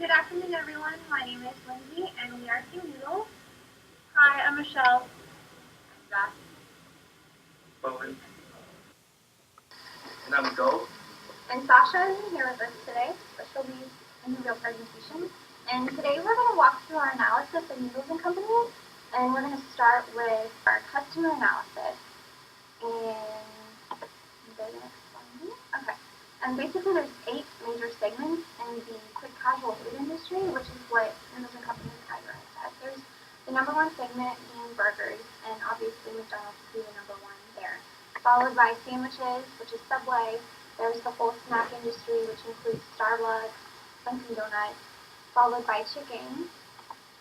Good afternoon, everyone. My name is Lindsey, and we are Team Noodles. Hi, I'm Michelle. I'm Zach. Boen. And I'm Go. And Sasha is here with us today, but she'll be in the real presentation. And today we're going to walk through our analysis of Noodles Company, and we're going to start with our customer analysis. And go to the next slide. Okay. And basically there's 8 major segments in the quick casual food industry, which is what Noodles Company is categorized as. There's the number 1 segment being burgers, and obviously McDonald's would be the number 1 there. Followed by sandwiches, which is Subway. There's the whole snack industry, which includes Starbucks, Dunkin' Donuts. Followed by chicken.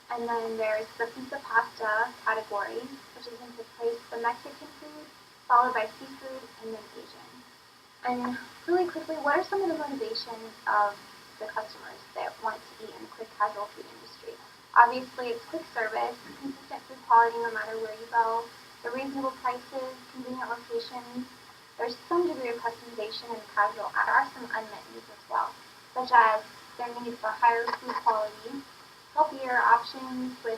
And then there's the pizza pasta category, which is into place the Mexican food, followed by seafood, and then Asian. And really quickly, what are some of the motivations of the customers that want to eat in the quick casual food industry? Obviously, it's quick service, consistent food quality no matter where you go, the reasonable prices, convenient locations. There's some degree of customization in casual. There are some unmet needs as well, such as their need for higher food quality, healthier options with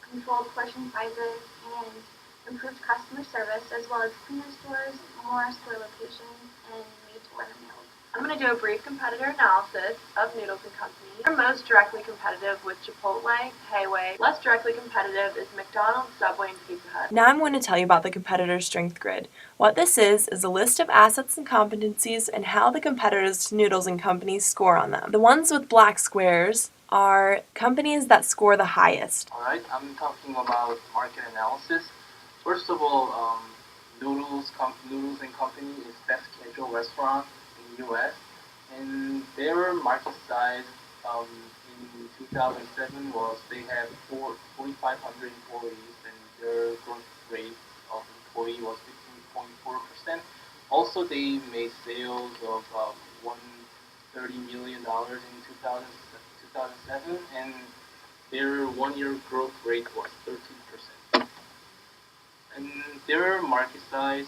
controlled portion sizes, and improved customer service, as well as cleaner stores, more store locations, and made-to-order meals. I'm going to do a brief competitor analysis of Noodles Company. They're most directly competitive with Chipotle, Hayway. Less directly competitive is McDonald's, Subway, and Pizza Hut. Now I'm going to tell you about the competitor strength grid. What this is a list of assets and competencies and how the competitors to Noodles Company score on them. The ones with black squares are companies that score the highest. Alright, I'm talking about market analysis. First of all, Noodles Company is best casual restaurant in the US, and their market size in 2007 was they had 4,500 employees, and their growth rate of employee was 15.4%. Also, they made sales of $130 million in 2007, and their one-year growth rate was 13%. And their market size,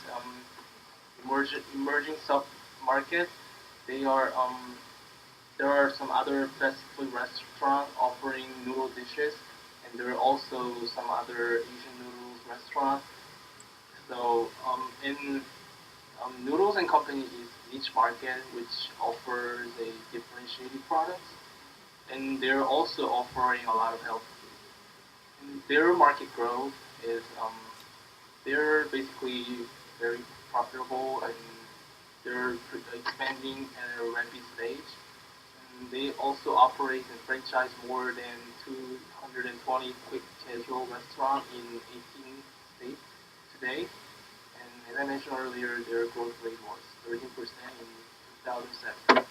emerging sub-market, there are some other fast food restaurants offering noodle dishes, and there are also some other Asian noodles restaurants. So in Noodles Company is niche market which offers a differentiated products, and they're also offering a lot of health food. And their market growth is they're basically very profitable, and they're expanding at a rapid stage. And they also operate and franchise more than 220 quick casual restaurants in 18 states today. And as I mentioned earlier, their growth rate was 13% in 2007.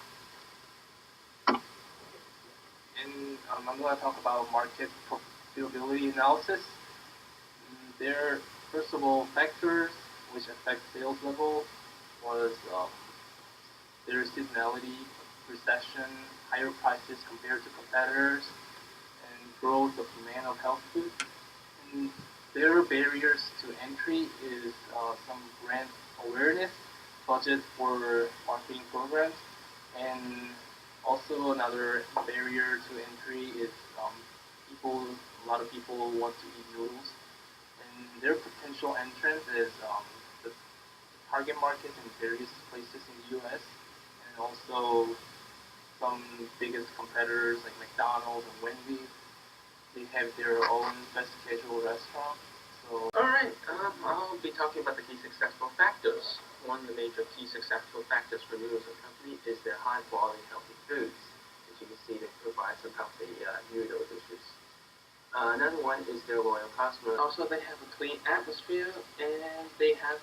And I'm going to talk about market profitability analysis. There, first of all, factors which affect sales level was their seasonality, recession, higher prices compared to competitors, and growth of demand of health food. And their barriers to entry is some brand awareness, budget for marketing programs, and also another barrier to entry is a lot of people want to eat noodles, and their potential entrance is the target market in various places in the U.S., and also some biggest competitors like McDonald's and Wendy's. They have their own fast casual restaurant. So, alright, I'll be talking about the key successful factors. One of the major key successful factors for Noodles Company is their high quality healthy foods. As you can see, they provide some healthy noodle dishes. Another one is their loyal customers. Also, they have a clean atmosphere, and they have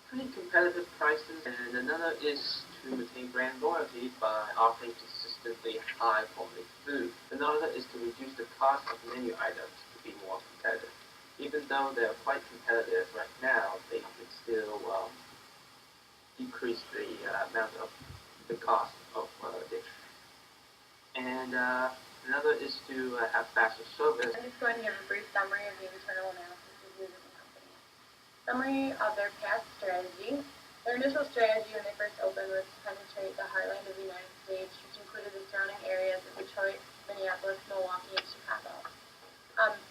pretty competitive prices. And another is to retain brand loyalty by offering consistently high quality food. Another is to reduce the cost of menu items to be more competitive. Even though they're quite competitive right now, they can still decrease the amount of the cost of dish. And another is to have faster service. I'm just going to give a brief summary of the internal analysis of Noodles Company. Summary of their past strategy. Their initial strategy when they first opened was to penetrate the heartland of the United States, which included the surrounding areas of Detroit, Minneapolis, Milwaukee, and Chicago.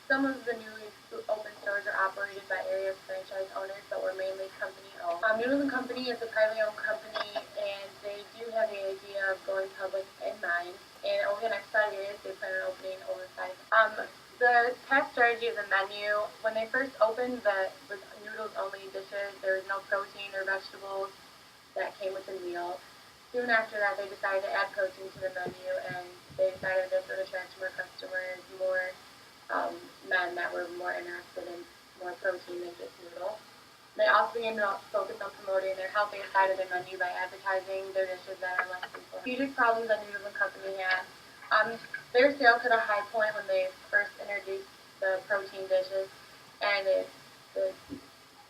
Some of the newly opened stores are operated by area franchise owners, but were mainly company-owned. Noodles Company is a privately owned company, and they do have the idea of going public in mind. And over the next 5 years, they plan on opening over 5. The tax strategy of the menu, when they first opened, with noodles-only dishes, there was no protein or vegetables that came with the meal. Soon after that, they decided to add protein to the menu, and they decided this would attract more customers, more men that were more interested in more protein than just noodles. They also began to focus on promoting their healthier side of their menu by advertising their dishes that are less than strategic problems that Noodles Company had. Their sales hit a high point when they first introduced the protein dishes, and the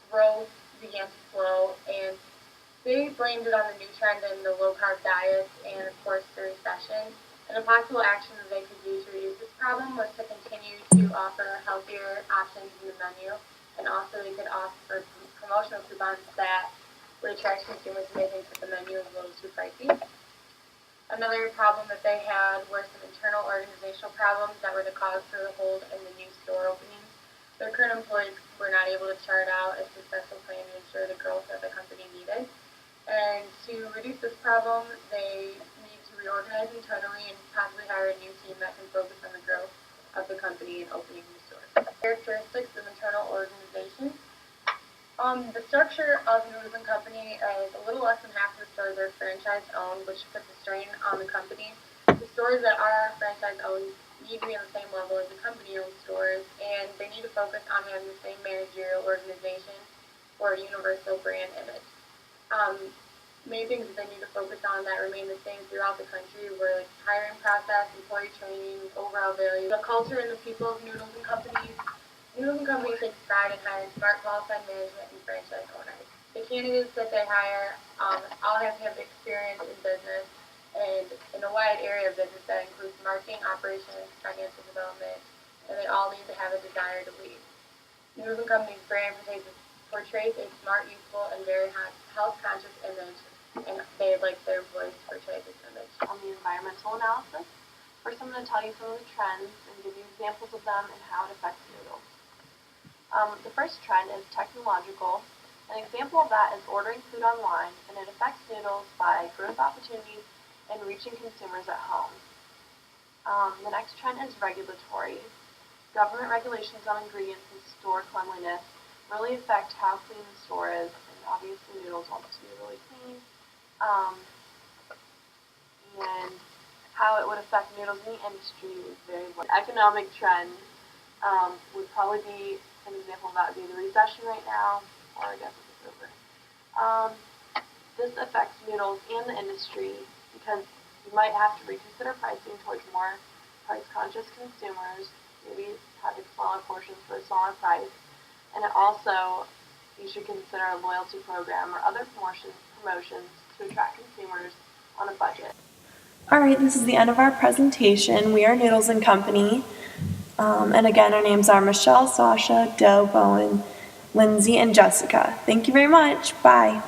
growth began to slow, and they blamed it on the new trend in the low-carb diet and, of course, the recession. And a possible action that they could use to reduce this problem was to continue to offer healthier options in the menu, and also they could offer promotional coupons that would attract consumers who may think that the menu is a little too pricey. Another problem that they had were some internal organizational problems that were the cause for the hold in the new store openings. Their current employees were not able to chart out a successful plan to ensure the growth that the company needed. And to reduce this problem, they need to reorganize internally and possibly hire a new team that can focus on the growth of the company and opening new stores. Characteristics of internal organization. The structure of Noodles Company is a little less than half of the stores are franchise-owned, which puts a strain on the company. The stores that are franchise-owned need to be on the same level as the company-owned stores, and they need to focus on having the same managerial organization or universal brand image. Main things that they need to focus on that remain the same throughout the country were like hiring process, employee training, overall value, the culture and the people of Noodles Company. Noodles Company takes pride in hiring smart, qualified management and franchise owners. The candidates that they hire all have to have experience in business and in a wide area of business that includes marketing, operations, financial development, and they all need to have a desire to lead. Noodles Company's brand portrays a smart, youthful, and very health-conscious image, and they'd like their employees to portray this image. On the environmental analysis, first I'm going to tell you some of the trends and give you examples of them and how it affects noodles. The first trend is technological. An example of that is ordering food online, and it affects noodles by growth opportunities and reaching consumers at home. The next trend is regulatory. Government regulations on ingredients and store cleanliness really affect how clean the store is, and obviously noodles want it to be really clean. And how it would affect noodles in the industry is very important. Economic trend would probably be an example of that would be the recession right now, or I guess it's over. This affects noodles and the industry because you might have to reconsider pricing towards more price-conscious consumers, maybe having smaller portions for a smaller price, and it also, you should consider a loyalty program or other promotions to attract consumers on a budget. Alright, this is the end of our presentation. We are Noodles Company. And again, our names are Michelle, Sasha, Boen, Lindsey, and Jessica. Thank you very much. Bye.